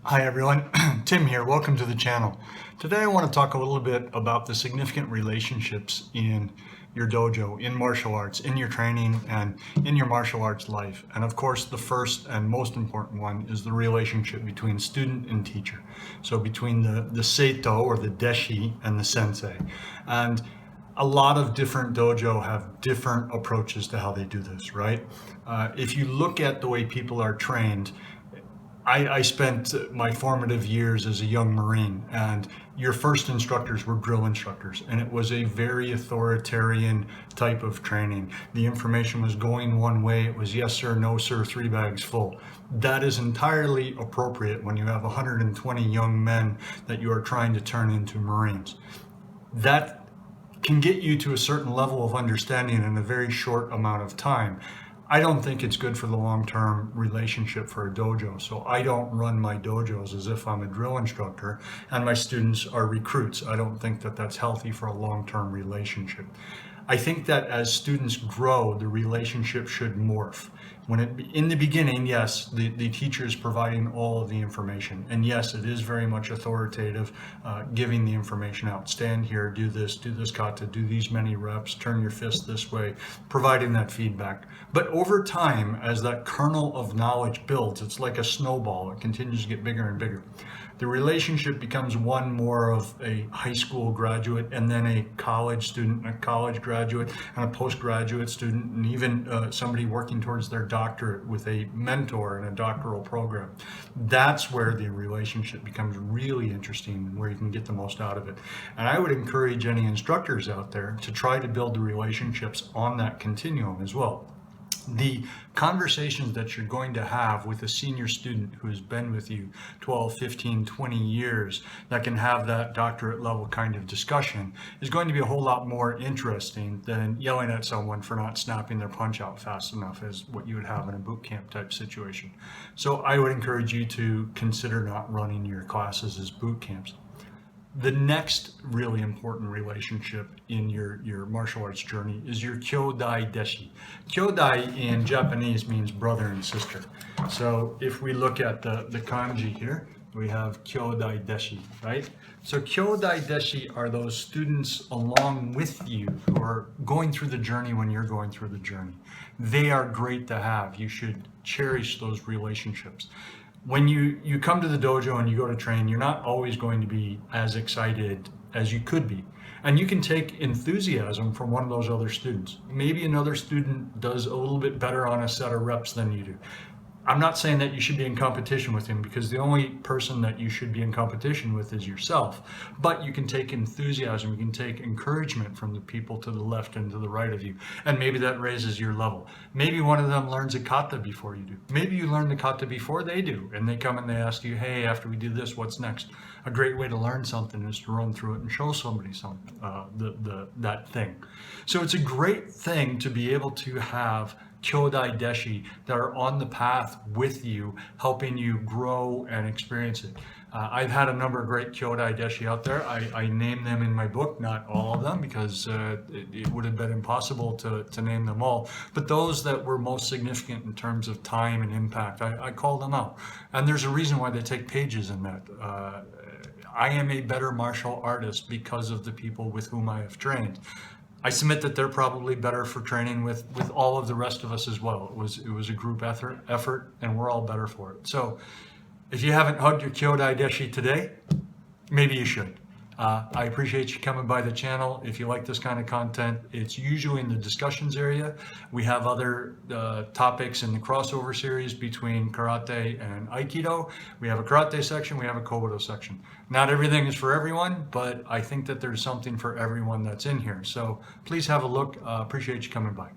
Hi everyone, Tim here. Welcome to the channel. Today I want to talk a little bit about the significant relationships in your dojo, in martial arts, in your training, and in your martial arts life. And of course, the first and most important one is the relationship between student and teacher. So between the Seito or the Deshi and the Sensei. And a lot of different dojo have different approaches to how they do this, right? If you look at the way people are trained, I spent my formative years as a young Marine, and your first instructors were drill instructors, and it was a very authoritarian type of training. The information was going one way. It was yes sir, no sir, 3 bags full. That is entirely appropriate when you have 120 young men that you are trying to turn into Marines. That can get you to a certain level of understanding in a very short amount of time. I don't think it's good for the long-term relationship for a dojo. So I don't run my dojos as if I'm a drill instructor and my students are recruits. I don't think that that's healthy for a long-term relationship. I think that as students grow, the relationship should morph. In the beginning, yes, the teacher is providing all of the information. And yes, it is very much authoritative, giving the information out. Stand here, do this kata, do these many reps, turn your fist this way, providing that feedback. But over time, as that kernel of knowledge builds, it's like a snowball. It continues to get bigger and bigger. The relationship becomes one more of a high school graduate and then a college student, a college graduate, and a postgraduate student, and even somebody working towards their doctorate with a mentor in a doctoral program. That's where the relationship becomes really interesting, where you can get the most out of it. And I would encourage any instructors out there to try to build the relationships on that continuum as well. The conversations that you're going to have with a senior student who has been with you 12, 15, 20 years that can have that doctorate level kind of discussion is going to be a whole lot more interesting than yelling at someone for not snapping their punch out fast enough as what you would have in a boot camp type situation. So I would encourage you to consider not running your classes as boot camps. The next really important relationship in your martial arts journey is your Kyodai Deshi. Kyodai in Japanese means brother and sister. So if we look at the kanji here, we have Kyodai Deshi, right? So Kyodai Deshi are those students along with you who are going through the journey when you're going through the journey. They are great to have. You should cherish those relationships. When you come to the dojo and you go to train, you're not always going to be as excited as you could be. And you can take enthusiasm from one of those other students. Maybe another student does a little bit better on a set of reps than you do. I'm not saying that you should be in competition with him, because the only person that you should be in competition with is yourself. But you can take enthusiasm, you can take encouragement from the people to the left and to the right of you. And maybe that raises your level. Maybe one of them learns a kata before you do. Maybe you learn the kata before they do. And they come and they ask you, hey, after we do this, what's next? A great way to learn something is to run through it and show somebody something, that thing. So it's a great thing to be able to have Kyodai Deshi that are on the path with you, helping you grow and experience it. I've had a number of great Kyodai Deshi out there. I name them in my book, not all of them, because it would have been impossible to name them all. But those that were most significant in terms of time and impact, I call them out. And there's a reason why they take pages in that. I am a better martial artist because of the people with whom I have trained. I submit that they're probably better for training with all of the rest of us as well. It was a group effort, and we're all better for it. So if you haven't hugged your Kyodai Deshi today, maybe you should. I appreciate you coming by the channel. If you like this kind of content, it's usually in the discussions area. We have other topics in the crossover series between karate and aikido. We have a karate section, we have a kobudo section. Not everything is for everyone, but I think that there's something for everyone that's in here. So please have a look. Appreciate you coming by.